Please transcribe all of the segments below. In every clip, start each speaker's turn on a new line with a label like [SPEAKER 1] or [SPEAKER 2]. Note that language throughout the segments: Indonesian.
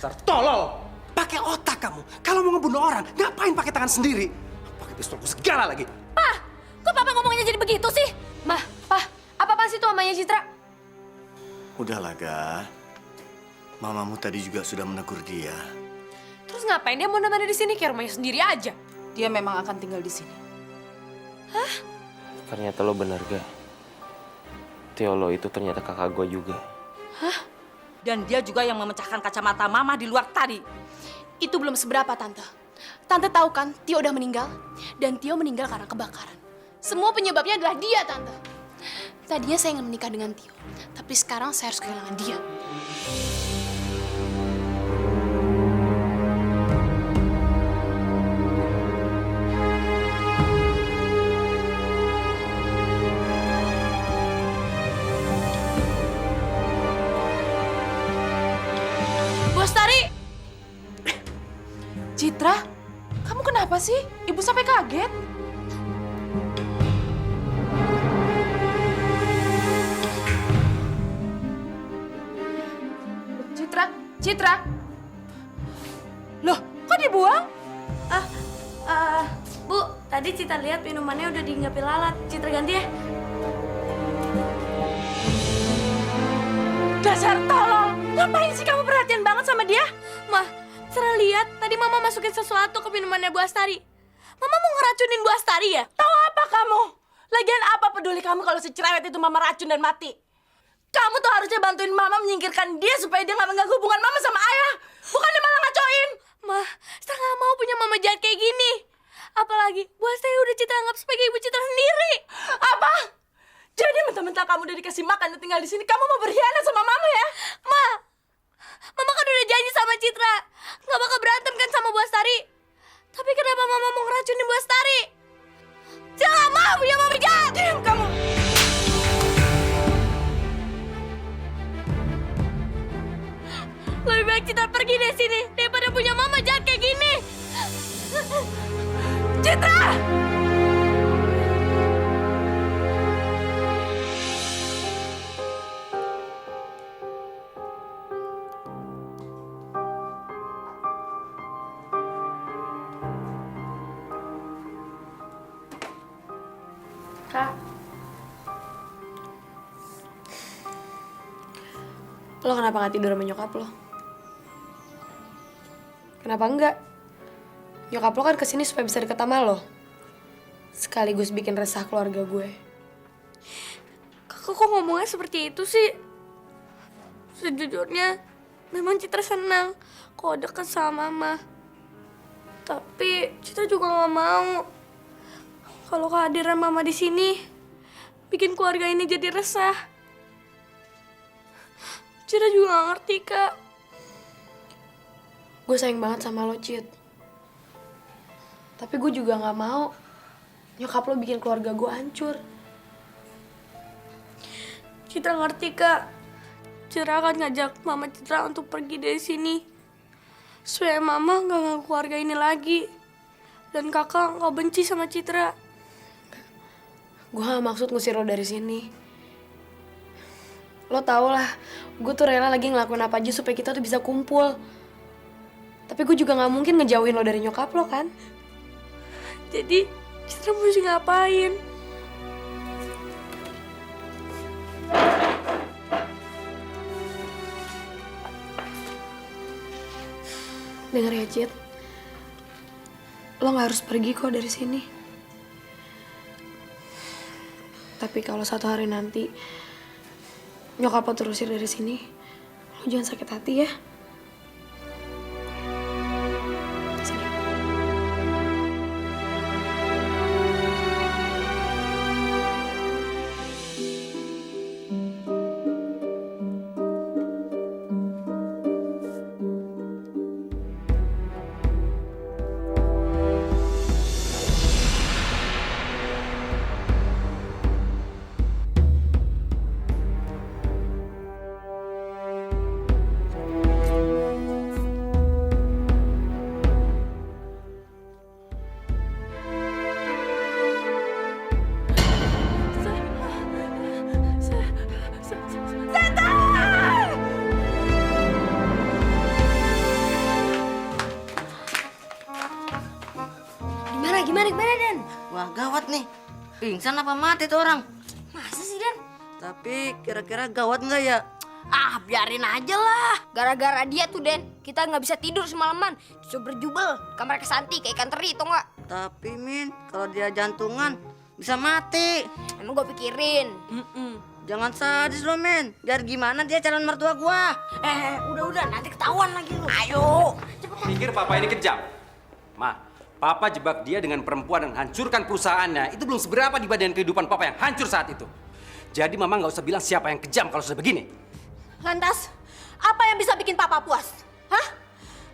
[SPEAKER 1] Dasar tolol! Pakai otak kamu. Kalau mau ngebunuh orang, ngapain pakai tangan sendiri? Pakai pistolku segala lagi.
[SPEAKER 2] Pah, kok papa ngomongnya jadi begitu sih? Mah, Pah, apa sih itu mamanya Citra?
[SPEAKER 3] Udahlah, Ga. Mamamu tadi juga sudah menegur dia.
[SPEAKER 2] Terus ngapain dia mau nemenin di sini kayak rumahnya sendiri aja?
[SPEAKER 4] Dia memang akan tinggal di sini.
[SPEAKER 5] Ternyata lo benar, Ga. Theo lo itu ternyata kakak gue juga.
[SPEAKER 4] Dan dia juga yang memecahkan kacamata mama di luar tadi.
[SPEAKER 6] Itu belum seberapa, Tante. Tante tahu kan, Tio udah meninggal. Dan Tio meninggal karena kebakaran. Semua penyebabnya adalah dia, Tante. Tadinya saya ingin menikah dengan Tio. Tapi sekarang saya harus kehilangan dia.
[SPEAKER 2] Bestari!
[SPEAKER 4] Citra, kamu kenapa sih? Ibu sampai kaget. Citra. Loh, kok dibuang?
[SPEAKER 2] Bu, tadi Citra lihat minumannya udah diinggapin lalat. Citra ganti ya.
[SPEAKER 4] Dasar tolol. Ngapain sih kamu perhatian banget sama dia?
[SPEAKER 2] Mah, Citra lihat tadi Mama masukin sesuatu ke minumannya Bu Astari. Mama mau ngeracunin Bu Astari ya?
[SPEAKER 4] Tahu apa kamu? Lagian apa peduli kamu kalau si cerewet itu mama racun dan mati? Kamu tuh harusnya bantuin mama menyingkirkan dia supaya dia nggak mengganggu hubungan mama sama ayah. Bukannya malah ngacoin.
[SPEAKER 2] Mah, Citra nggak mau punya mama jahat kayak gini. Apalagi Bu Astari udah Citra anggap sebagai ibu Citra sendiri.
[SPEAKER 4] Apa? Jadi mentah-mentah kamu udah dikasih makan dan tinggal di sini, kamu mau berkhianat sama mama ya?
[SPEAKER 2] Ma, Mama kan udah janji sama Citra nggak bakal berantem kan sama Bu Astari. Tapi kenapa Mama mau ngeracunin Bu Astari? Citra nggak mau punya mama jahat.
[SPEAKER 4] Diam kamu.
[SPEAKER 2] Lebih baik Citra pergi dari sini daripada punya mama jahat kayak gini.
[SPEAKER 4] Citra!
[SPEAKER 6] Kak. Lo kenapa gak tidur sama nyokap lo? Kenapa enggak? Nyokap lo kan kesini supaya bisa deket sama lo. Sekaligus bikin resah keluarga gue.
[SPEAKER 2] Kakak kok ngomongnya seperti itu sih? Sejujurnya, memang Citra senang kalau deket sama Mama. Tapi Citra juga nggak mau kalau kehadiran Mama di sini bikin keluarga ini jadi resah. Citra juga nggak ngerti, Kak.
[SPEAKER 6] Gue sayang banget sama lo, Cid. Tapi gue juga gak mau nyokap lo bikin keluarga gue hancur.
[SPEAKER 2] Citra ngerti, Kak. Citra akan ngajak Mama Citra untuk pergi dari sini. Supaya Mama gak nganggu keluarga ini lagi. Dan kakak gak benci sama Citra.
[SPEAKER 6] Gue gak maksud ngusir lo dari sini. Lo tau lah, gue tuh rela lagi ngelakuin apa aja supaya kita tuh bisa kumpul. Tapi gue juga gak mungkin ngejauhin lo dari nyokap lo kan?
[SPEAKER 2] Jadi Citra mesti ngapain?
[SPEAKER 6] Dengar ya, Cid. Lo gak harus pergi kok dari sini. Tapi kalau satu hari nanti nyokap lo terusir dari sini, lo jangan sakit hati ya. Sini.
[SPEAKER 7] Pingsan apa mati tuh orang?
[SPEAKER 4] Masa sih, Dan?
[SPEAKER 7] Tapi kira-kira gawat nggak ya?
[SPEAKER 4] Ah, biarin aja lah.
[SPEAKER 2] Gara-gara dia tuh, Den, kita nggak bisa tidur semalaman. Disuruh berjubel, kamar kesanti kayak ikan teri, tau nggak?
[SPEAKER 7] Tapi Min, kalau dia jantungan bisa mati.
[SPEAKER 2] Emang gue pikirin.
[SPEAKER 7] Jangan sadis lo, Min. Biar gimana dia calon mertua gua.
[SPEAKER 4] Udah, nanti ketahuan lagi lu. Ayo.
[SPEAKER 1] Pikir papa ini kejam? Ma, papa jebak dia dengan perempuan yang hancurkan perusahaannya. Itu belum seberapa dibandingkan kehidupan papa yang hancur saat itu. Jadi mama nggak usah bilang siapa yang kejam kalau sudah begini.
[SPEAKER 4] Lantas, apa yang bisa bikin papa puas? Hah?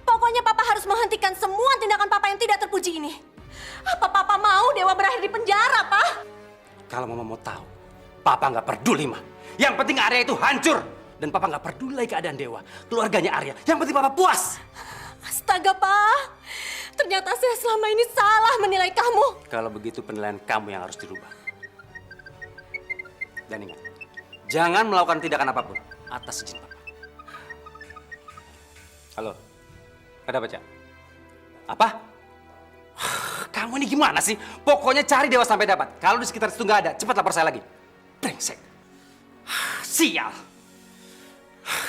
[SPEAKER 4] Pokoknya papa harus menghentikan semua tindakan papa yang tidak terpuji ini. Apa papa mau Dewa berakhir di penjara, Pak?
[SPEAKER 1] Kalau mama mau tahu, papa nggak peduli, Ma. Yang penting Arya itu hancur. Dan papa nggak peduli lagi keadaan Dewa, keluarganya Arya. Yang penting papa puas.
[SPEAKER 4] Astaga, Pak. Ternyata saya selama ini salah menilai kamu.
[SPEAKER 1] Kalau begitu penilaian kamu yang harus dirubah. Dan ingat, jangan melakukan tindakan apapun atas izin papa. Halo, ada apa, Cak? Apa? Kamu ini gimana sih? Pokoknya cari Dewa sampai dapat. Kalau di sekitar situ nggak ada, cepat lapor saya lagi. Brengsek. Sial.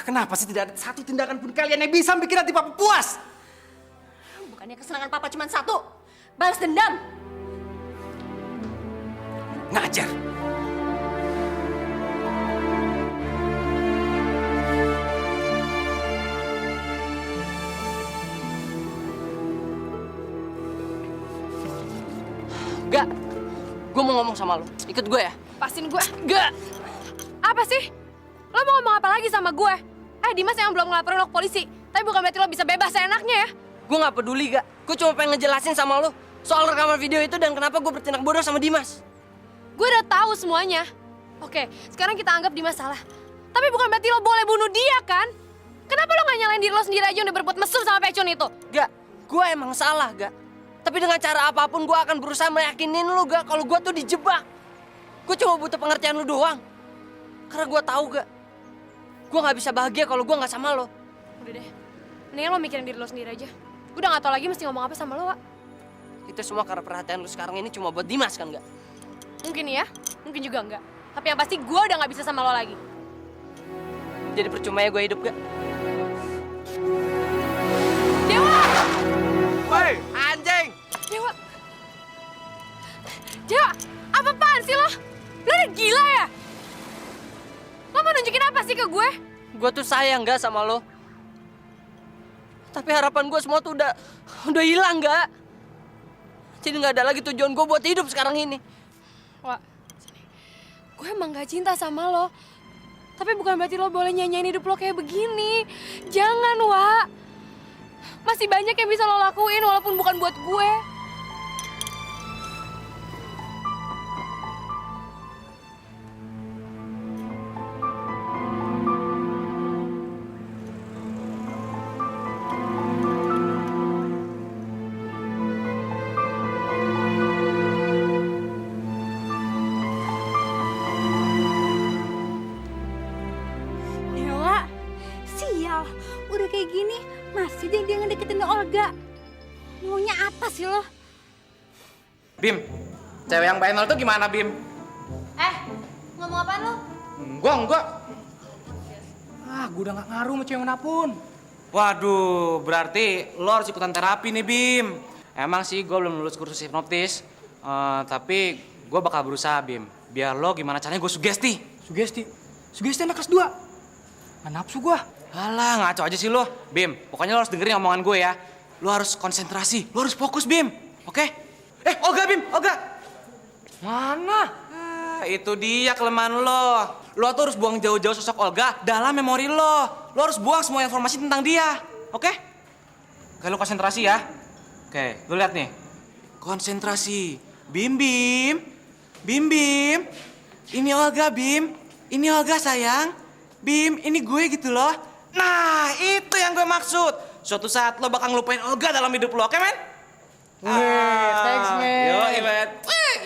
[SPEAKER 1] Kenapa sih tidak ada satu tindakan pun kalian yang bisa bikin hati papa puas?
[SPEAKER 4] Bukannya kesenangan papa cuma satu. Balas dendam.
[SPEAKER 1] Ngajar.
[SPEAKER 8] Gak, gue mau ngomong sama lo. Ikut gue ya.
[SPEAKER 6] Pasin gue.
[SPEAKER 8] Gak.
[SPEAKER 6] Apa sih? Lo mau ngomong apa lagi sama gue? Dimas yang belum ngelaporin lo ke polisi. Tapi bukan berarti lo bisa bebas seenaknya ya.
[SPEAKER 8] Gue gak peduli, Gak. Gue cuma pengen ngejelasin sama lo soal rekaman video itu dan kenapa gue bertindak bodoh sama Dimas.
[SPEAKER 6] Gue udah tahu semuanya. Oke, sekarang kita anggap Dimas salah. Tapi bukan berarti lo boleh bunuh dia kan? Kenapa lo gak nyalain diri lo sendiri aja yang udah berbuat mesum sama Pecun itu?
[SPEAKER 8] Gak, gue emang salah, Gak. Tapi dengan cara apapun gue akan berusaha meyakinin lo, Gak, kalau gue tuh dijebak. Gue cuma butuh pengertian lo doang. Karena gue tahu, Gak, gue gak bisa bahagia kalau gue gak sama lo.
[SPEAKER 6] Udah deh, mendingan lo mikirin diri lo sendiri aja. Gue udah gak tau lagi mesti ngomong apa sama lo, Wak.
[SPEAKER 8] Itu semua karena perhatian lo sekarang ini cuma buat Dimas kan, Gak?
[SPEAKER 6] Mungkin ya, mungkin juga enggak. Tapi yang pasti gue udah gak bisa sama lo lagi.
[SPEAKER 8] Jadi percuma ya gue hidup, Gak?
[SPEAKER 6] Dewa!
[SPEAKER 1] Woi, anjing!
[SPEAKER 6] Dewa! Dewa, apa-apaan sih lo? Lo udah gila ya? Lo mau nunjukin apa sih ke gue?
[SPEAKER 8] Gue tuh sayang, Gak, sama lo. Tapi harapan gue semua tuh udah hilang, Gak. Jadi nggak ada lagi tujuan gue buat hidup sekarang ini.
[SPEAKER 6] Wak, sini. Gue emang gak cinta sama lo. Tapi bukan berarti lo boleh nyanyain hidup lo kayak begini. Jangan, Wak. Masih banyak yang bisa lo lakuin walaupun bukan buat gue.
[SPEAKER 4] Dewa, sial. Udah kayak gini, masih dia ngedeketin Olga. Maunya apa sih lo?
[SPEAKER 9] Bim, cewek yang Mbak Enol tuh gimana, Bim?
[SPEAKER 6] Ngomong apaan lo?
[SPEAKER 9] Enggak. Gue udah gak ngaruh sama cewek manapun. Waduh, berarti lo harus ikutan terapi nih, Bim. Emang sih gue belum lulus kursus hipnotis, tapi gue bakal berusaha, Bim. Biar lo gimana caranya gue sugesti. Sugesti anak kelas 2. Gak nafsu gue. Alah, ngaco aja sih lo. Bim, pokoknya lo harus dengerin omongan gue ya. Lo harus konsentrasi, lo harus fokus, Bim. Oke? Olga, Bim, Olga. Mana? Itu dia kelemahan lo. Lo tuh harus buang jauh-jauh sosok Olga dalam memori lo. Lo harus buang semua informasi tentang dia. Oke? Oke, lo konsentrasi ya. Oke, lo lihat nih. Konsentrasi. Bim, Bim. Bim, Bim. Ini Olga, Bim. Ini Olga, sayang. Bim, ini gue gitu loh. Nah, itu yang gue maksud. Suatu saat lo bakal ngelupain Olga dalam hidup lo, oke, men?
[SPEAKER 8] Thanks, man.
[SPEAKER 9] Yo, men.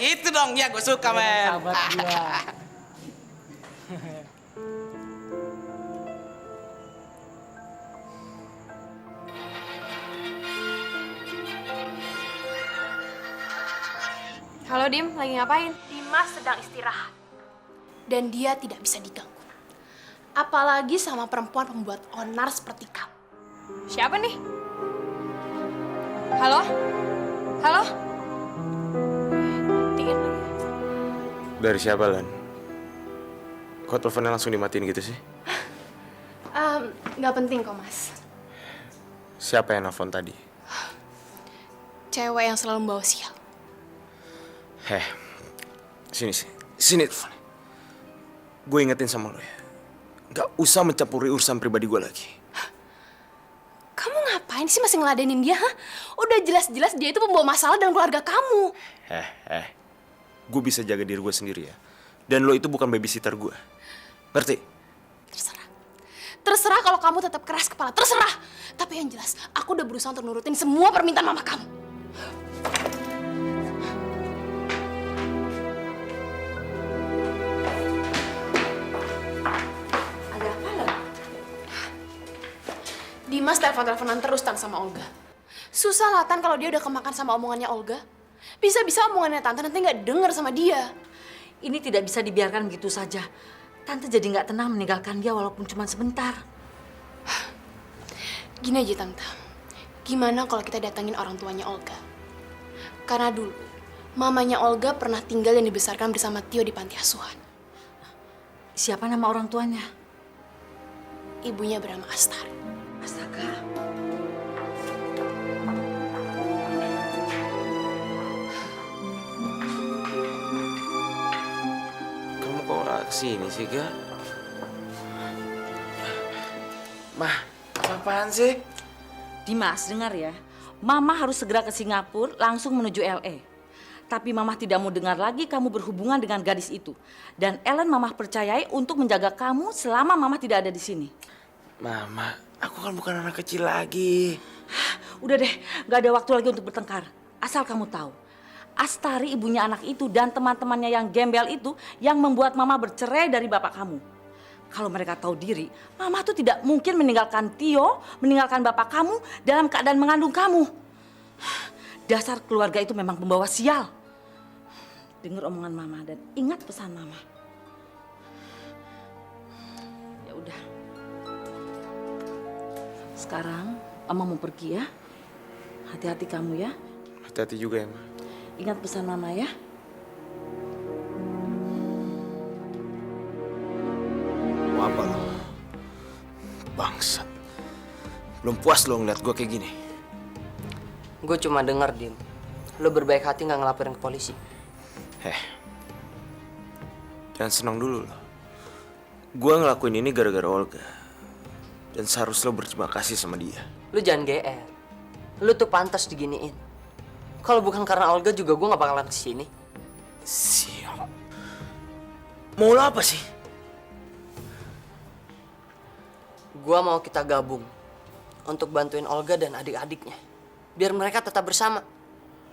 [SPEAKER 9] Itu dong, ya gue suka, men.
[SPEAKER 8] Sahabat gua.
[SPEAKER 2] Halo, Dim. Lagi ngapain?
[SPEAKER 6] Di Dimas sedang istirahat. Dan dia tidak bisa diganggu. Apalagi sama perempuan pembuat onar seperti kamu.
[SPEAKER 2] Siapa nih? Halo? Halo? Matiin lagi.
[SPEAKER 5] Dari siapa, Lan? Kok teleponnya langsung dimatiin gitu sih?
[SPEAKER 6] Nggak penting kok, Mas.
[SPEAKER 5] Siapa yang nelfon tadi?
[SPEAKER 6] Cewek yang selalu membawa sial.
[SPEAKER 5] Sini teleponnya. Gue ingetin sama lo ya. Gak usah mencampuri urusan pribadi gue lagi.
[SPEAKER 6] Kamu ngapain sih masih ngeladenin dia, ha? Udah jelas-jelas dia itu pembawa masalah dalam keluarga kamu.
[SPEAKER 5] Gue bisa jaga diri gue sendiri ya. Dan lo itu bukan babysitter gue. Ngerti?
[SPEAKER 6] Terserah. Terserah kalau kamu tetap keras kepala, terserah. Tapi yang jelas, aku udah berusaha untuk nurutin semua permintaan mama kamu.
[SPEAKER 4] Ada apa lo?
[SPEAKER 6] Dimas telepon-teleponan terus Tan sama Olga. Susah lah Tan kalau dia udah kemakan sama omongannya Olga. Bisa-bisa omongannya Tante nanti nggak denger sama dia.
[SPEAKER 4] Ini tidak bisa dibiarkan begitu saja. Tante jadi nggak tenang meninggalkan dia walaupun cuma sebentar.
[SPEAKER 6] Gini aja Tante, gimana kalau kita datangin orang tuanya Olga? Karena dulu, mamanya Olga pernah tinggal dan dibesarkan bersama Tio di panti asuhan.
[SPEAKER 4] Siapa nama orang tuanya?
[SPEAKER 6] Ibunya bernama Astari.
[SPEAKER 4] Astaga.
[SPEAKER 5] Kamu kok gak kesini sih, Ga? Mah, apaan sih?
[SPEAKER 4] Dimas, dengar ya. Mama harus segera ke Singapura langsung menuju LA. Tapi Mama tidak mau dengar lagi kamu berhubungan dengan gadis itu. Dan Ellen Mama percayai untuk menjaga kamu selama Mama tidak ada di sini.
[SPEAKER 5] Mama, aku kan bukan anak kecil lagi.
[SPEAKER 4] Udah deh, gak ada waktu lagi untuk bertengkar. Asal kamu tahu, Astari ibunya anak itu dan teman-temannya yang gembel itu yang membuat Mama bercerai dari bapak kamu. Kalau mereka tahu diri, Mama tuh tidak mungkin meninggalkan Tio, meninggalkan bapak kamu dalam keadaan mengandung kamu. Dasar keluarga itu memang pembawa sial. Dengar omongan Mama dan ingat pesan Mama. Ya udah. Sekarang Mama mau pergi ya. Hati-hati kamu ya.
[SPEAKER 5] Hati-hati juga ya, Ma.
[SPEAKER 4] Ingat pesan Mama ya.
[SPEAKER 5] Mau apa lo? Bangsat. Belum puas lo ngeliat gue kayak gini.
[SPEAKER 8] Gue cuma denger, Dim. Lo berbaik hati nggak ngelaporin ke polisi.
[SPEAKER 5] Jangan senang dulu lo. Gue ngelakuin ini gara-gara Olga. Dan seharusnya lo berterima kasih sama dia.
[SPEAKER 8] Lo jangan GR. Lo tuh pantas diginiin. Kalau bukan karena Olga juga gue nggak bakalan kesini.
[SPEAKER 5] Sial. Mau lo apa sih?
[SPEAKER 8] Gue mau kita gabung untuk bantuin Olga dan adik-adiknya. Biar mereka tetap bersama.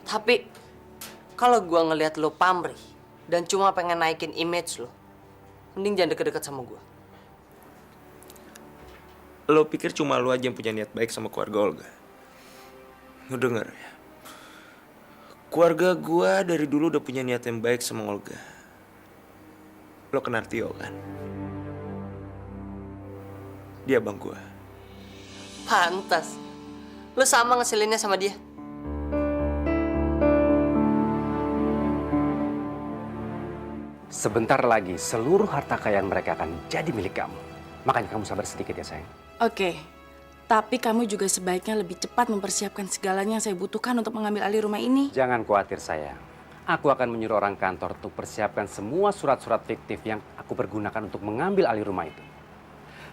[SPEAKER 8] Tapi kalau gue ngelihat lo pamrih dan cuma pengen naikin image lo, mending jangan deket-deket sama gue.
[SPEAKER 5] Lo pikir cuma lo aja yang punya niat baik sama keluarga Olga? Lo denger ya? Keluarga gue dari dulu udah punya niat yang baik sama Olga. Lo kenal Tio kan? Dia abang gue.
[SPEAKER 8] Pantas. Lo sama ngeselinnya sama dia.
[SPEAKER 1] Sebentar lagi seluruh harta kekayaan mereka akan jadi milik kamu. Makanya kamu sabar sedikit ya sayang.
[SPEAKER 4] Oke, tapi kamu juga sebaiknya lebih cepat mempersiapkan segalanya yang saya butuhkan untuk mengambil alih rumah ini.
[SPEAKER 1] Jangan khawatir sayang. Aku akan menyuruh orang kantor untuk persiapkan semua surat-surat fiktif yang aku pergunakan untuk mengambil alih rumah itu.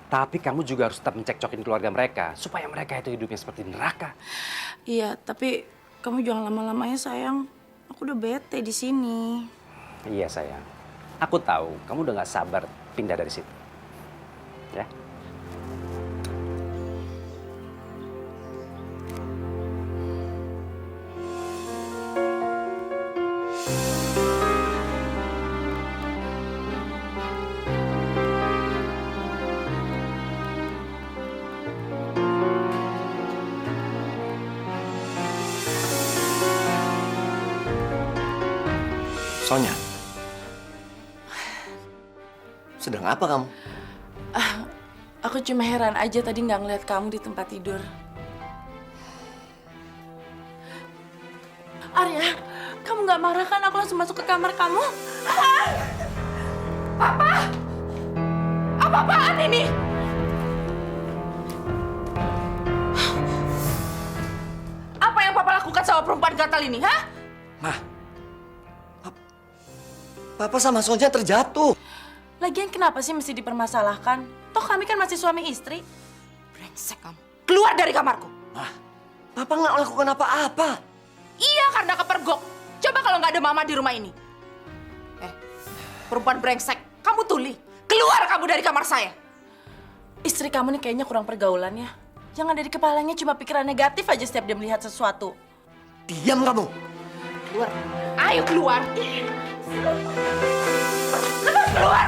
[SPEAKER 1] Tapi kamu juga harus tetap mencekcokin keluarga mereka supaya mereka itu hidupnya seperti neraka.
[SPEAKER 4] Iya, tapi kamu jangan lama-lama ya sayang. Aku udah bete di sini.
[SPEAKER 1] Iya sayang. Aku tahu kamu udah gak sabar pindah dari situ. Ya.
[SPEAKER 3] Sonya, Sedang apa kamu?
[SPEAKER 4] Aku cuma heran aja tadi nggak ngeliat kamu di tempat tidur. Arya, kamu nggak marah kan aku langsung masuk ke kamar kamu? Papa! Apa-apaan ini? Apa yang Papa lakukan sama perempuan gatal ini, ha?
[SPEAKER 3] Mah, Papa sama Sonia terjatuh.
[SPEAKER 4] Lagian kenapa sih mesti dipermasalahkan? Toh kami kan masih suami istri. Brengsek kamu. Keluar dari kamarku.
[SPEAKER 3] Mah, Papa nggak melakukan apa-apa.
[SPEAKER 4] Iya, karena kepergok. Coba kalau nggak ada mama di rumah ini. Perempuan brengsek, kamu tuli. Keluar kamu dari kamar saya. Istri kamu nih kayaknya kurang pergaulan ya. Yang ada di kepalanya cuma pikiran negatif aja setiap dia melihat sesuatu.
[SPEAKER 3] Diam kamu.
[SPEAKER 4] Keluar. Ayo keluar. Lepas keluar.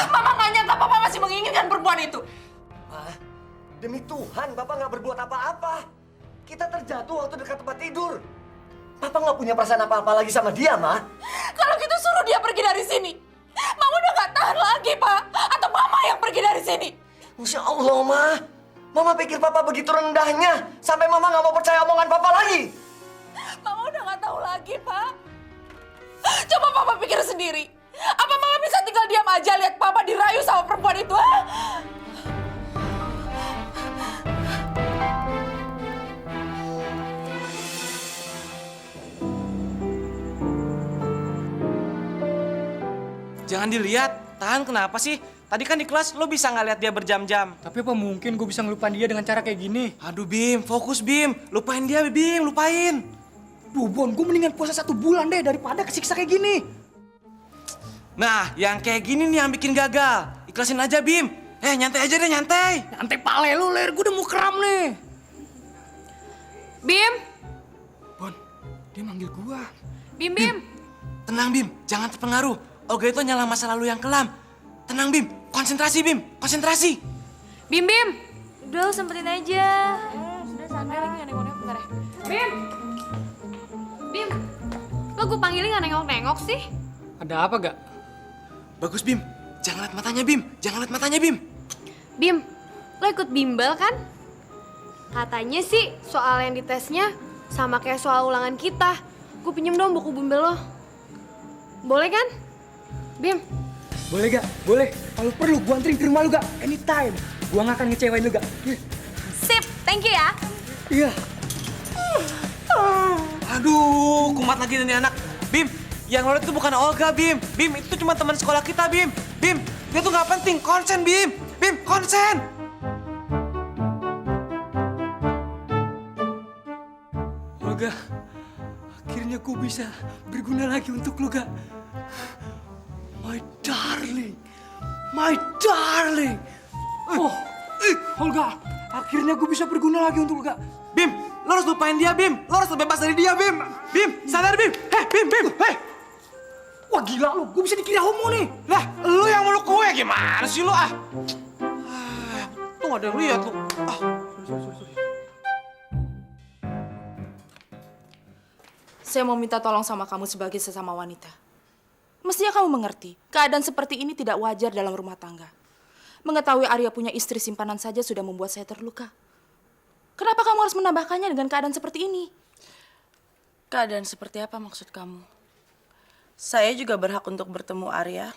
[SPEAKER 4] Mama nggak nyangka Papa masih menginginkan perempuan itu.
[SPEAKER 3] Mah, demi Tuhan, Papa nggak berbuat apa-apa. Kita terjatuh waktu dekat tempat tidur. Papa nggak punya perasaan apa-apa lagi sama dia, Mah.
[SPEAKER 4] Kalau gitu suruh dia pergi dari sini. Mama udah gak tahan lagi, Pak. Atau Mama yang pergi dari sini.
[SPEAKER 3] Masya Allah, Mah. Mama pikir Papa begitu rendahnya. Sampai Mama nggak mau percaya omongan Papa lagi.
[SPEAKER 4] Mama udah gak tahu lagi, Pak. Coba Papa pikir sendiri. Apa Mama bisa tinggal diam aja lihat Papa dirayu sama perempuan itu, ha?
[SPEAKER 9] Jangan dilihat, tahan kenapa sih? Tadi kan di kelas lo bisa nggak lihat dia berjam-jam.
[SPEAKER 1] Tapi apa mungkin gue bisa ngelupain dia dengan cara kayak gini?
[SPEAKER 9] Aduh Bim, fokus Bim. Lupain dia Bim, lupain.
[SPEAKER 1] Duh Bon, gue mendingan puasa 1 bulan deh daripada kesiksa kayak gini.
[SPEAKER 9] Nah, yang kayak gini nih yang bikin gagal. Ikhlasin aja Bim. Nyantai aja deh, nyantai.
[SPEAKER 1] Nyantai pale lu, Ler. Gue udah mau kram nih.
[SPEAKER 6] Bim,
[SPEAKER 1] Bon, dia manggil gua.
[SPEAKER 6] Bim, Bim.
[SPEAKER 9] Tenang Bim, jangan terpengaruh. Olga itu nyala masa lalu yang kelam. Tenang Bim, konsentrasi Bim, konsentrasi.
[SPEAKER 6] Bim, Bim.
[SPEAKER 2] Udah, sempetin aja.
[SPEAKER 6] Sudah santai lagi nggak nengok-nengok bentar ya. Bim. Bim. Lo gue panggilin nggak nengok-nengok sih?
[SPEAKER 1] Ada apa gak?
[SPEAKER 9] Bagus Bim, jangan lihat matanya Bim, jangan lihat matanya Bim.
[SPEAKER 6] Bim, lo ikut bimbel kan? Katanya sih soal yang ditesnya sama kayak soal ulangan kita. Gue pinjem dong buku bimbel lo. Boleh kan? Bim.
[SPEAKER 1] Boleh gak? Boleh. Kalau perlu gua anterin ke rumah lu gak? Anytime. Gua gak akan ngecewain lu gak?
[SPEAKER 6] Sip, thank you ya.
[SPEAKER 1] Iya.
[SPEAKER 9] Aduh, kumat lagi nih anak. Bim, yang lo itu bukan Olga Bim. Bim, itu cuma teman sekolah kita Bim. Bim, dia tuh nggak penting. Konsen Bim. Bim, konsen.
[SPEAKER 1] Olga, akhirnya gua bisa berguna lagi untuk lu gak? My darling. My darling. Olga, akhirnya gua bisa berguna lagi untuk lu gak?
[SPEAKER 9] Bim, lo harus lupain dia Bim. Lo harus terbebas dari dia Bim. Bim, sadar Bim. Bim.
[SPEAKER 1] Wah gila lu, gua bisa dikira homo nih.
[SPEAKER 9] Lah, lo yang meluk gue gimana sih lo ah? Tuh gak ada yang lihat lo.
[SPEAKER 4] Saya mau minta tolong sama kamu sebagai sesama wanita. Mestinya kamu mengerti, keadaan seperti ini tidak wajar dalam rumah tangga. Mengetahui Arya punya istri simpanan saja sudah membuat saya terluka. Kenapa kamu harus menambahkannya dengan keadaan seperti ini? Keadaan seperti apa maksud kamu? Saya juga berhak untuk bertemu Arya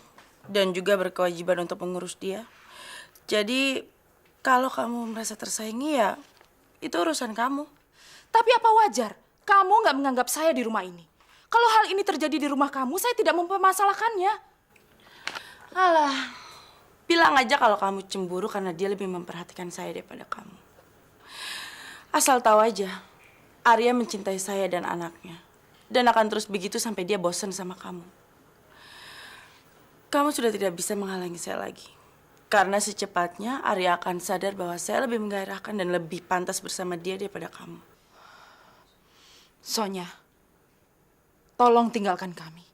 [SPEAKER 4] dan juga berkewajiban untuk mengurus dia. Jadi, kalau kamu merasa tersaingi ya, itu urusan kamu. Tapi apa wajar kamu nggak menganggap saya di rumah ini? Kalau hal ini terjadi di rumah kamu, saya tidak mempermasalahkannya. Alah, bilang aja kalau kamu cemburu karena dia lebih memperhatikan saya daripada kamu. Asal tahu aja, Arya mencintai saya dan anaknya. Dan akan terus begitu sampai dia bosan sama kamu. Kamu sudah tidak bisa menghalangi saya lagi. Karena secepatnya Arya akan sadar bahwa saya lebih menggairahkan dan lebih pantas bersama dia daripada kamu. Sonya, tolong tinggalkan kami.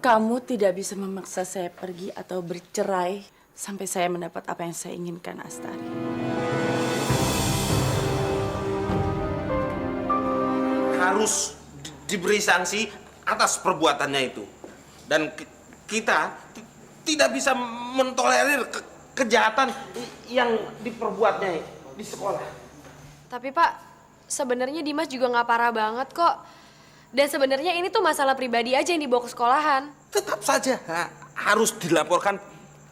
[SPEAKER 4] Kamu tidak bisa memaksa saya pergi atau bercerai sampai saya mendapat apa yang saya inginkan, Astari.
[SPEAKER 5] Harus diberi sanksi atas perbuatannya itu. Dan kita tidak bisa mentolerir kejahatan yang diperbuatnya di sekolah.
[SPEAKER 2] Tapi Pak, sebenarnya Dimas juga nggak parah banget kok. Dan sebenarnya ini tuh masalah pribadi aja yang dibawa ke sekolahan.
[SPEAKER 5] Tetap saja harus dilaporkan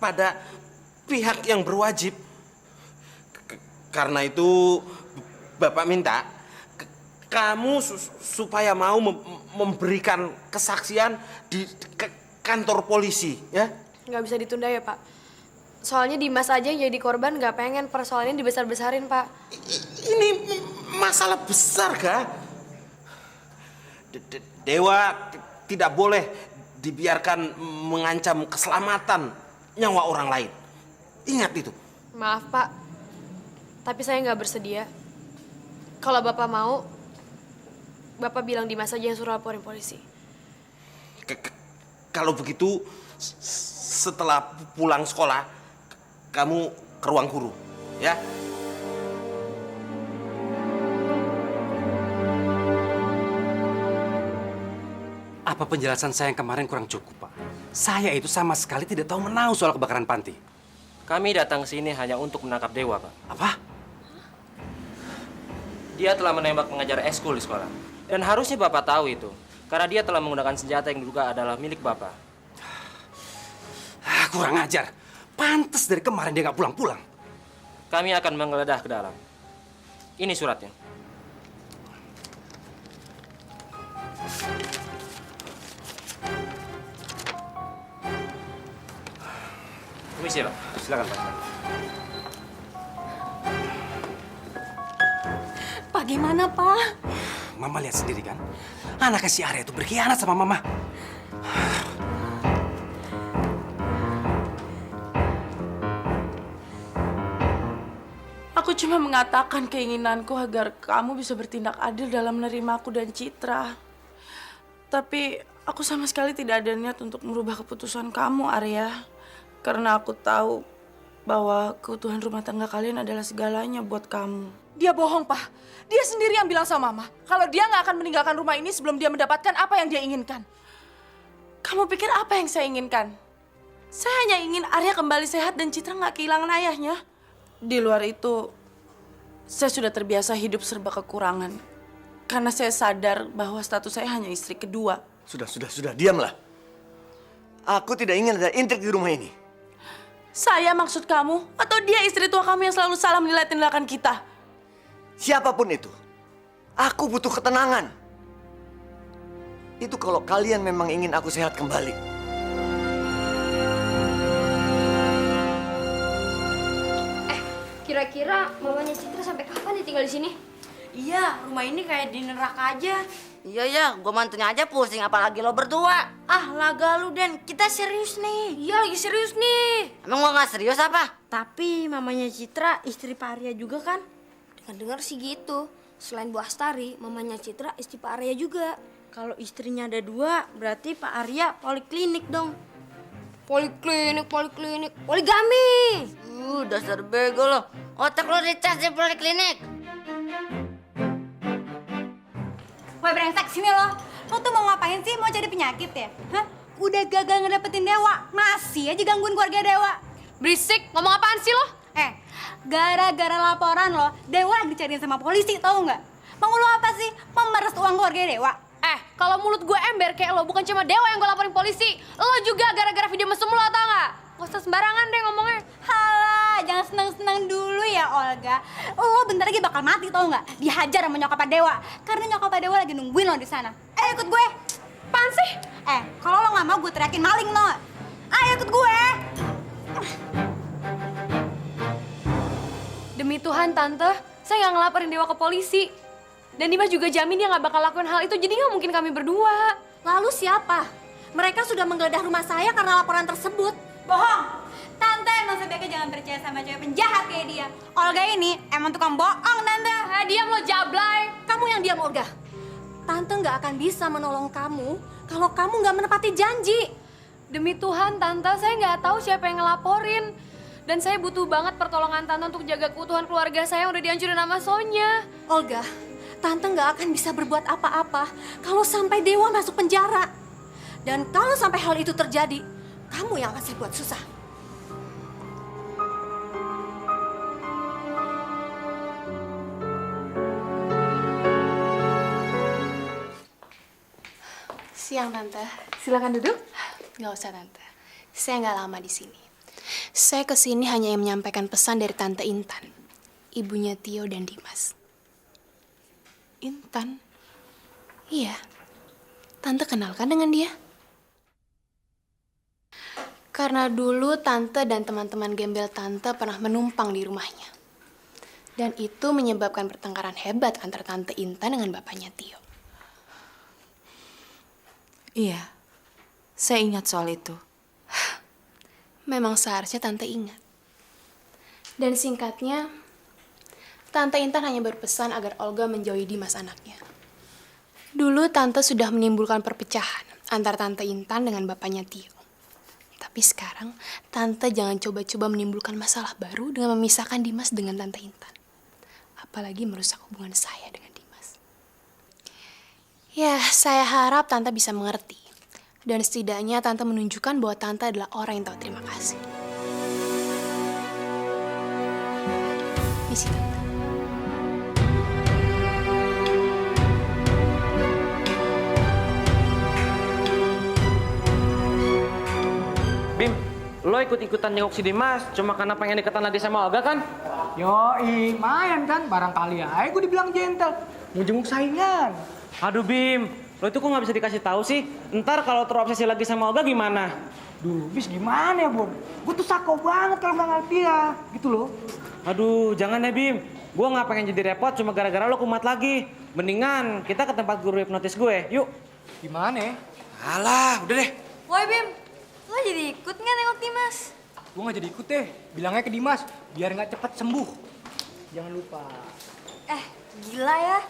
[SPEAKER 5] pada pihak yang berwajib. Karena itu Bapak minta kamu supaya mau memberikan kesaksian di kantor polisi, ya?
[SPEAKER 2] Nggak bisa ditunda ya Pak. Soalnya Dimas aja yang jadi korban nggak pengen persoalannya dibesar-besarin Pak.
[SPEAKER 5] Ini masalah besar, Kak. Dewa tidak boleh dibiarkan mengancam keselamatan nyawa orang lain. Ingat itu.
[SPEAKER 2] Maaf Pak, tapi saya nggak bersedia. Kalau Bapak mau, Bapak bilang Dimas aja yang suruh laporin polisi.
[SPEAKER 5] Kalau begitu, setelah pulang sekolah, kamu ke ruang guru, ya?
[SPEAKER 1] Apa penjelasan saya yang kemarin kurang cukup, Pak? Saya itu sama sekali tidak tahu menahu soal kebakaran panti.
[SPEAKER 8] Kami datang ke sini hanya untuk menangkap Dewa, Pak.
[SPEAKER 1] Apa?
[SPEAKER 8] Dia telah menembak pengajar eskul di sekolah. Dan harusnya Bapak tahu itu. Karena dia telah menggunakan senjata yang diduga adalah milik Bapak.
[SPEAKER 1] Kurang ajar. Pantes dari kemarin dia nggak pulang-pulang.
[SPEAKER 8] Kami akan menggeledah ke dalam. Ini suratnya. Permisi, Pak.
[SPEAKER 1] Silakan, Pak.
[SPEAKER 4] Pak, gimana, Pak?
[SPEAKER 1] Mama lihat sendiri kan? Anaknya si Arya itu berkhianat sama Mama.
[SPEAKER 4] Aku cuma mengatakan keinginanku agar kamu bisa bertindak adil dalam menerima aku dan Citra. Tapi aku sama sekali tidak ada niat untuk merubah keputusan kamu, Arya. Karena aku tahu bahwa keutuhan rumah tangga kalian adalah segalanya buat kamu.
[SPEAKER 10] Dia bohong, Pak. Dia sendiri yang bilang sama Mama kalau dia nggak akan meninggalkan rumah ini sebelum dia mendapatkan apa yang dia inginkan.
[SPEAKER 4] Kamu pikir apa yang saya inginkan? Saya hanya ingin Arya kembali sehat dan Citra nggak kehilangan ayahnya. Di luar itu, saya sudah terbiasa hidup serba kekurangan. Karena saya sadar bahwa status saya hanya istri kedua.
[SPEAKER 3] Sudah, diamlah. Aku tidak ingin ada intrik di rumah ini.
[SPEAKER 4] Saya maksud kamu, atau dia istri tua kamu yang selalu salah menilai tindakan kita?
[SPEAKER 3] Siapapun itu, aku butuh ketenangan. Itu kalau kalian memang ingin aku sehat kembali.
[SPEAKER 2] Kira-kira mamanya Citra sampai kapan nih tinggal di sini?
[SPEAKER 7] Iya, rumah ini kayak di neraka aja. Iya, gua mantunya aja pusing, apalagi lo berdua. Ah, laga lu, Den. Kita serius nih.
[SPEAKER 2] Iya, lagi serius nih.
[SPEAKER 7] Emang gua nggak serius apa? Tapi mamanya Citra istri Pak Arya juga kan?
[SPEAKER 2] Dengar-dengar sih gitu. Selain Bu Astari, mamanya Citra istri Pak Arya juga.
[SPEAKER 7] Kalau istrinya ada dua, berarti Pak Arya poliklinik dong.
[SPEAKER 2] Poliklinik, poligami.
[SPEAKER 7] Dasar bego lo. Otak lo dicas di poliklinik.
[SPEAKER 11] Woi brengsek, sini lo. Lo tuh mau ngapain sih? Mau cari penyakit ya? Hah? Udah gagal ngedapetin Dewa, masih aja gangguin keluarga Dewa.
[SPEAKER 2] Berisik, ngomong apaan sih lo?
[SPEAKER 11] Gara-gara laporan lo, Dewa lagi dicariin sama polisi, tau nggak? Mau lo apa sih? Memeras uang keluarga Dewa?
[SPEAKER 2] Kalau mulut gue ember kayak lo, bukan cuma Dewa yang gue laporin polisi. Lo juga gara-gara video mesum lo, tau nggak? Gak usah sembarangan deh ngomongnya.
[SPEAKER 11] Halah, jangan senang-senang dulu ya Olga. Lo bentar lagi bakal mati, tau nggak? Dihajar sama nyokapnya Dewa. Karena nyokapnya Dewa lagi nungguin lo di sana. Ayo ikut gue.
[SPEAKER 2] Apaan sih?
[SPEAKER 11] Kalau lo nggak mau gue teriakin maling lo. Ayo ikut gue.
[SPEAKER 2] Demi Tuhan, Tante, saya nggak ngelaporin Dewa ke polisi. Dan Dimas juga jamin dia nggak bakal lakuin hal itu, jadi nggak mungkin kami berdua.
[SPEAKER 11] Lalu siapa? Mereka sudah menggeledah rumah saya karena laporan tersebut. Bohong! Tante emang sebaiknya jangan percaya sama cewek penjahat kayak dia. Olga ini emang tukang bohong, Tante.
[SPEAKER 2] Diam lo, jablay.
[SPEAKER 11] Kamu yang diam, Olga. Tante nggak akan bisa menolong kamu kalau kamu nggak menepati janji.
[SPEAKER 2] Demi Tuhan, Tante, saya nggak tahu siapa yang ngelaporin. Dan saya butuh banget pertolongan Tante untuk jaga keutuhan keluarga saya yang udah dihancurin sama Sonya.
[SPEAKER 11] Olga, Tante nggak akan bisa berbuat apa-apa kalau sampai Dewa masuk penjara. Dan kalau sampai hal itu terjadi, kamu yang akan saya buat susah.
[SPEAKER 6] Siang, Tante.
[SPEAKER 10] Silakan duduk.
[SPEAKER 6] Nggak usah, Tante. Saya nggak lama di sini. Saya kesini hanya yang menyampaikan pesan dari Tante Intan, ibunya Tio dan Dimas.
[SPEAKER 10] Intan.
[SPEAKER 6] Iya. Tante kenal kan dengan dia? Karena dulu Tante dan teman-teman gembel Tante pernah menumpang di rumahnya. Dan itu menyebabkan pertengkaran hebat antara Tante Intan dengan bapaknya Tio.
[SPEAKER 10] Iya, saya ingat soal itu.
[SPEAKER 6] Memang seharusnya Tante ingat. Dan singkatnya, Tante Intan hanya berpesan agar Olga menjauhi Dimas anaknya. Dulu Tante sudah menimbulkan perpecahan antara Tante Intan dengan bapaknya Tio. Tapi sekarang, Tante jangan coba-coba menimbulkan masalah baru dengan memisahkan Dimas dengan Tante Intan. Apalagi merusak hubungan saya dengan Dimas. Ya, saya harap Tante bisa mengerti. Dan setidaknya Tante menunjukkan bahwa Tante adalah orang yang tahu terima kasih. Misi Tante.
[SPEAKER 9] Bim, lo ikut-ikutan nengok si Dimas cuma karena pengen deketan lagi sama Olga kan?
[SPEAKER 12] Yoi, mayan kan? Barangkali aja gue dibilang gentle. Mau jenguk saingan.
[SPEAKER 9] Aduh Bim, lo itu kok nggak bisa dikasih tahu sih? Ntar kalau terobsesi lagi sama Olga gimana?
[SPEAKER 12] Duh, bis gimana ya, Bom? Gue tuh sako banget kalau nggak ngerti ya. Gitu loh.
[SPEAKER 9] Aduh, jangan deh Bim. Gue nggak pengen jadi repot cuma gara-gara lo kumat lagi. Mendingan kita ke tempat guru hipnotis gue, yuk.
[SPEAKER 12] Gimana ya?
[SPEAKER 9] Alah, udah deh.
[SPEAKER 11] Woi Bim, lo jadi ikut nggak nengok Dimas?
[SPEAKER 12] Gue nggak jadi ikut deh. Bilangnya ke Dimas, biar nggak cepet sembuh. Jangan lupa.
[SPEAKER 11] Gila ya.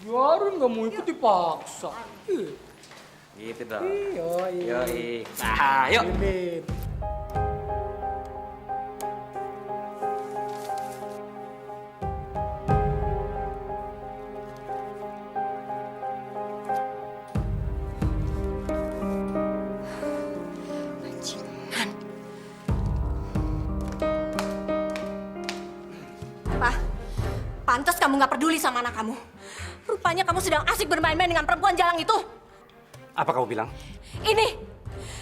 [SPEAKER 12] Biarin nggak mau ikut dipaksa.
[SPEAKER 5] Gitu dong.
[SPEAKER 12] Yoi.
[SPEAKER 9] Nah, yuk.
[SPEAKER 12] Bim.
[SPEAKER 11] Apa? Pantas kamu nggak peduli sama anak kamu. Rupanya kamu sedang asik bermain-main dengan perempuan jalang itu.
[SPEAKER 1] Apa kamu bilang?
[SPEAKER 11] Ini,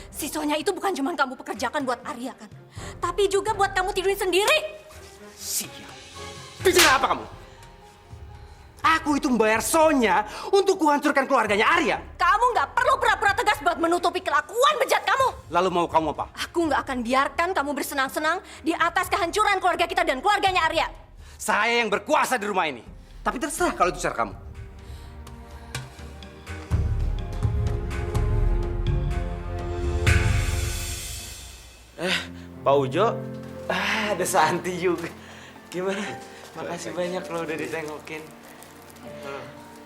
[SPEAKER 11] siswanya itu bukan cuma kamu pekerjakan buat Arya kan? Tapi juga buat kamu tidurin sendiri.
[SPEAKER 1] Sial. Bicara apa kamu? Aku itu membayar Sonya untuk kuhancurkan keluarganya Arya.
[SPEAKER 11] Kamu nggak perlu pura-pura tegas buat menutupi kelakuan bejat kamu.
[SPEAKER 1] Lalu mau kamu apa?
[SPEAKER 11] Aku nggak akan biarkan kamu bersenang-senang di atas kehancuran keluarga kita dan keluarganya Arya.
[SPEAKER 1] Saya yang berkuasa di rumah ini. Tapi terserah kalau itu cara kamu.
[SPEAKER 5] Pak Ujo, ada Santi juga. Gimana? Makasih banyak lo udah ditengokin.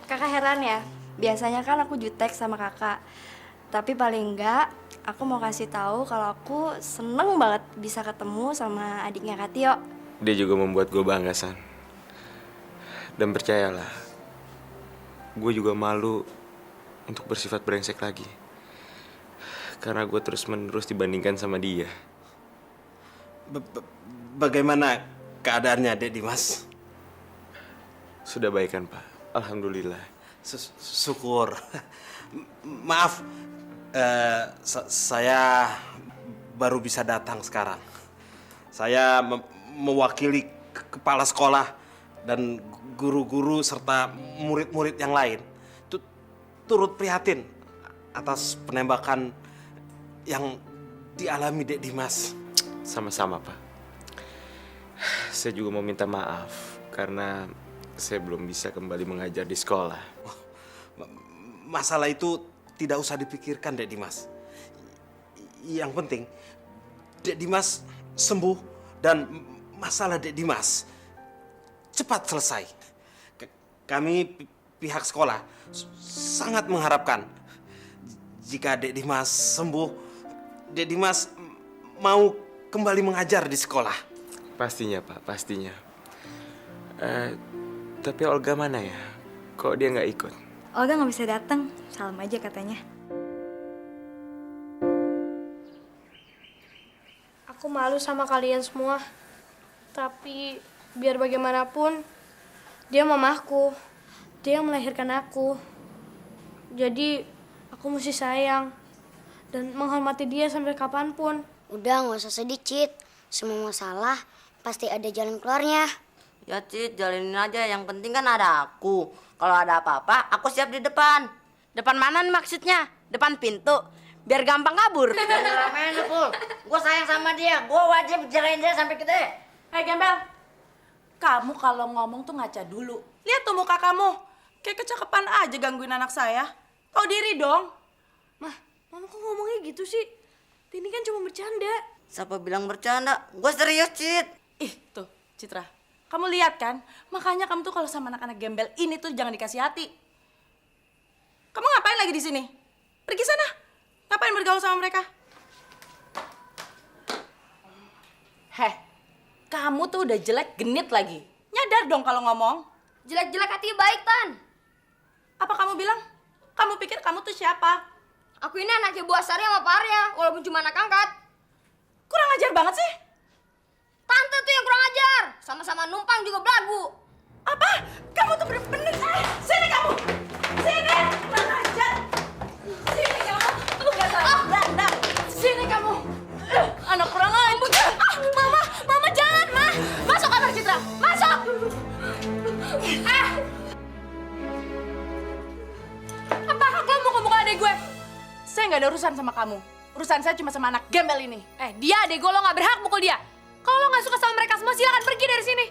[SPEAKER 13] Kakak heran ya, biasanya kan aku jutek sama kakak. Tapi paling enggak, aku mau kasih tahu kalau aku seneng banget bisa ketemu sama adiknya Kak Tio.
[SPEAKER 5] Dia juga membuat gue bangga, San. Dan percayalah, gue juga malu untuk bersifat brengsek lagi. Karena gue terus-menerus dibandingkan sama dia.
[SPEAKER 14] Bagaimana keadaannya, Dek Dimas?
[SPEAKER 5] Sudah baik kan, Pak? Alhamdulillah.
[SPEAKER 14] Syukur. Maaf, saya baru bisa datang sekarang. Saya mewakili kepala sekolah dan guru-guru serta murid-murid yang lain. Turut prihatin atas penembakan yang dialami Dek Dimas.
[SPEAKER 5] Sama-sama, Pak. Saya juga mau minta maaf karena saya belum bisa kembali mengajar di sekolah.
[SPEAKER 14] Masalah itu tidak usah dipikirkan, Dek Dimas. Yang penting, Dek Dimas sembuh dan masalah Dek Dimas cepat selesai. Kami pihak sekolah sangat mengharapkan jika Dek Dimas sembuh, Dek Dimas mau kembali mengajar di sekolah.
[SPEAKER 5] Pastinya, Pak, pastinya. Tapi Olga mana ya? kok dia nggak ikut?
[SPEAKER 11] Olga nggak bisa datang, salam aja katanya.
[SPEAKER 2] Aku malu sama kalian semua. Tapi biar bagaimanapun, dia mamahku. Dia yang melahirkan aku. Jadi aku mesti sayang dan menghormati dia sampai kapanpun.
[SPEAKER 15] Udah, nggak usah sedih, Cid. Semua masalah pasti ada jalan keluarnya.
[SPEAKER 7] Ya Cid, jalanin aja. Yang penting kan ada aku. Kalau ada apa-apa, aku siap di depan. Depan mana nih maksudnya? Depan pintu. Biar gampang kabur. Jangan ngeramein lu, Pul. Gue sayang sama dia. Gue wajib jalanin dia sampai gede.
[SPEAKER 4] Hei Gembel, kamu kalau ngomong tuh ngaca dulu. Lihat tuh muka kamu. Kayak kecakapan aja gangguin anak saya. Tahu diri dong.
[SPEAKER 2] Mama kok ngomongnya gitu sih? Ini kan cuma bercanda.
[SPEAKER 7] Siapa bilang bercanda? Gue serius, Cid.
[SPEAKER 4] Ih, tuh, Citra. Kamu lihat kan? Makanya kamu tuh kalau sama anak-anak gembel ini tuh jangan dikasih hati. Kamu ngapain lagi di sini? Pergi sana. Ngapain bergaul sama mereka? Heh, kamu tuh udah jelek genit lagi. Nyadar dong kalau ngomong.
[SPEAKER 2] Jelek-jelek hati baik, Tan.
[SPEAKER 4] Apa kamu bilang? Kamu pikir kamu tuh siapa?
[SPEAKER 2] Aku ini anaknya Bu Asari sama Pak Arya, walaupun cuma anak angkat.
[SPEAKER 4] Kurang ajar banget sih.
[SPEAKER 2] Tante tuh yang kurang ajar. Sama-sama numpang juga belagu.
[SPEAKER 4] Apa? Kamu tuh bener-bener. Sini kamu. Sini. Kurang ajar. Sini kamu. Lu gak salah berandang. Sini kamu. Anak kurang ajar.
[SPEAKER 2] Mama jangan, Ma. Masuk kamar Citra. Masuk.
[SPEAKER 4] Apa hak lo mau buka adek gue? Saya nggak ada urusan sama kamu. Urusan saya cuma sama anak gembel ini.
[SPEAKER 2] Dia adek gue, lo gak berhak mukul dia. Kalau lo gak suka sama mereka semua, silakan pergi dari sini.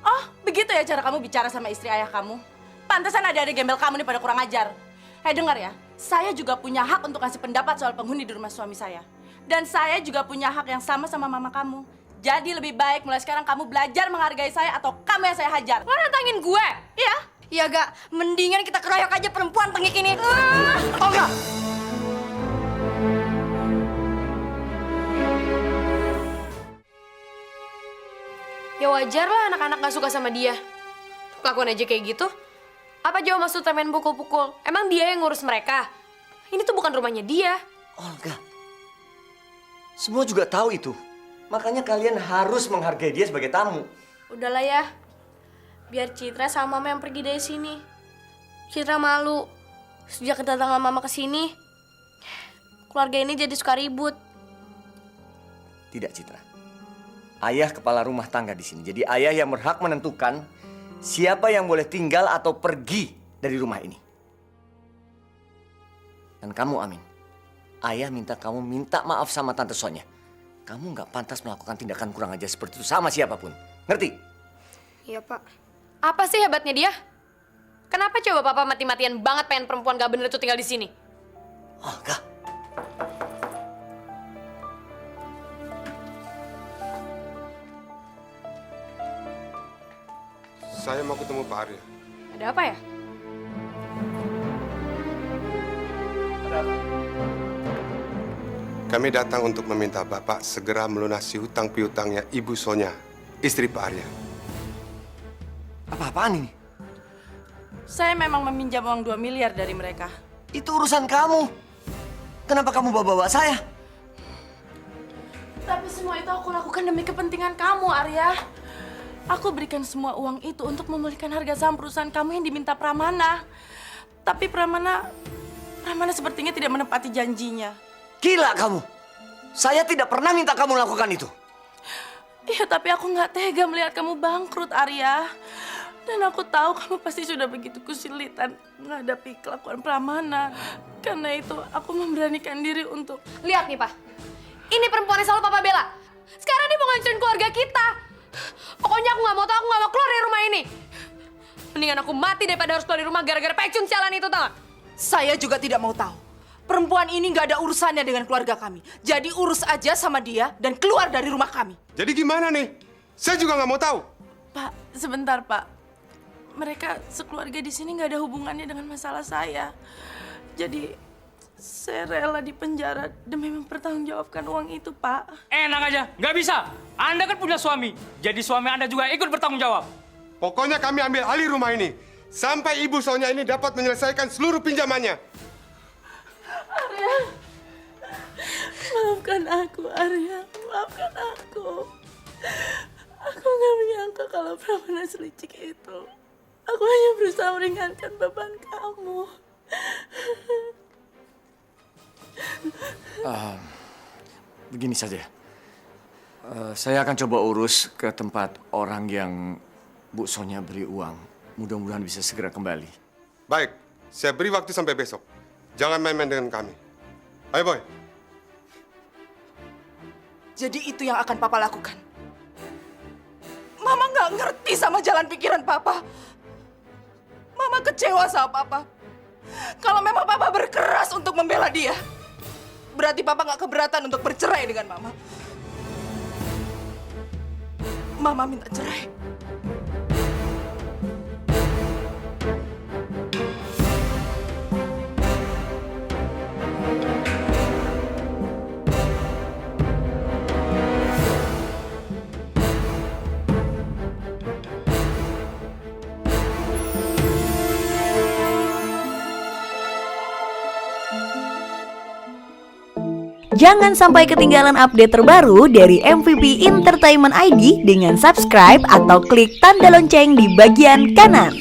[SPEAKER 4] Oh, begitu ya cara kamu bicara sama istri ayah kamu? Pantesan ada adik gembel kamu nih pada kurang ajar. Hei, dengar ya. Saya juga punya hak untuk kasih pendapat soal penghuni di rumah suami saya. Dan saya juga punya hak yang sama sama kamu. Jadi lebih baik mulai sekarang kamu belajar menghargai saya atau kamu yang saya hajar.
[SPEAKER 2] Lo nantangin gue?
[SPEAKER 4] Iya.
[SPEAKER 2] Iya gak? Mendingan kita keroyok aja perempuan tengik ini.
[SPEAKER 4] Oh enggak.
[SPEAKER 2] Ya wajar lah anak-anak gak suka sama dia. Lakukan aja kayak gitu. Apa jauh maksudnya main pukul-pukul? Emang dia yang ngurus mereka? Ini tuh bukan rumahnya dia.
[SPEAKER 3] Olga, semua juga tahu itu. Makanya kalian harus menghargai dia sebagai tamu.
[SPEAKER 2] Udahlah ya. Biar Citra sama Mama yang pergi dari sini. Citra malu. Sejak kedatangan Mama ke sini, keluarga ini jadi suka ribut.
[SPEAKER 3] Tidak, Citra. Ayah kepala rumah tangga di sini. Jadi ayah yang berhak menentukan siapa yang boleh tinggal atau pergi dari rumah ini. Dan kamu, Amin, ayah minta kamu minta maaf sama Tante Sonia. Kamu nggak pantas melakukan tindakan kurang ajar seperti itu sama siapapun. Ngerti?
[SPEAKER 2] Iya, Pak. Apa sih hebatnya dia? Kenapa coba Papa mati-matian banget pengen perempuan gak bener itu tinggal di sini?
[SPEAKER 3] Olga.
[SPEAKER 16] Saya mau ketemu Pak Arya.
[SPEAKER 2] Ada apa ya?
[SPEAKER 16] Kami datang untuk meminta Bapak segera melunasi hutang piutangnya Ibu Sonia, istri Pak Arya.
[SPEAKER 3] Apa-apaan ini?
[SPEAKER 4] Saya memang meminjam uang 2 miliar dari mereka.
[SPEAKER 3] Itu urusan kamu. Kenapa kamu bawa-bawa saya?
[SPEAKER 4] Tapi semua itu aku lakukan demi kepentingan kamu, Arya. Aku berikan semua uang itu untuk memulihkan harga saham perusahaan kamu yang diminta Pramana. Tapi Pramana sepertinya tidak menepati janjinya.
[SPEAKER 3] Gila kamu. Saya tidak pernah minta kamu lakukan itu.
[SPEAKER 4] Iya, tapi aku nggak tega melihat kamu bangkrut, Arya. Dan aku tahu kamu pasti sudah begitu kesulitan menghadapi kelakuan Pramana. Karena itu aku memberanikan diri untuk...
[SPEAKER 2] Lihat nih, Pak. Ini perempuan yang selalu Papa bela. Sekarang dia mau ngancurin keluarga kita. Pokoknya aku nggak mau tahu, aku nggak mau keluar dari rumah ini. Mendingan aku mati daripada harus keluar dari rumah gara-gara pecun sialan itu, tau gak?
[SPEAKER 10] Saya juga tidak mau tahu. Perempuan ini nggak ada urusannya dengan keluarga kami. Jadi urus aja sama dia dan keluar dari rumah kami.
[SPEAKER 16] Jadi gimana nih? Saya juga nggak mau tahu.
[SPEAKER 4] Pak, sebentar, Pak. Mereka sekeluarga di sini nggak ada hubungannya dengan masalah saya. Jadi saya rela dipenjara demi mempertanggungjawabkan uang itu, Pak.
[SPEAKER 9] Enak aja, nggak bisa. Anda kan punya suami, jadi suami Anda juga ikut bertanggung jawab.
[SPEAKER 16] Pokoknya kami ambil alih rumah ini. sampai Ibu Sonia ini dapat menyelesaikan seluruh pinjamannya.
[SPEAKER 4] Arya, maafkan aku, Arya. Maafkan aku. Aku nggak menyangka kalau Pramana selicik itu. Aku hanya berusaha meringankan beban kamu.
[SPEAKER 3] Begini saja. Saya akan coba urus ke tempat orang yang Bu Sonia beri uang. Mudah-mudahan bisa segera kembali.
[SPEAKER 16] Baik, saya beri waktu sampai besok. Jangan main-main dengan kami. Ayo, Boy.
[SPEAKER 10] Jadi itu yang akan Papa lakukan? Mama nggak ngerti sama jalan pikiran Papa. Mama kecewa sama Papa. Kalau memang Papa berkeras untuk membela dia, berarti Papa nggak keberatan untuk bercerai dengan Mama. Mama minta cerai.
[SPEAKER 17] Jangan sampai ketinggalan update terbaru dari MVP Entertainment ID dengan subscribe atau klik tanda lonceng di bagian kanan.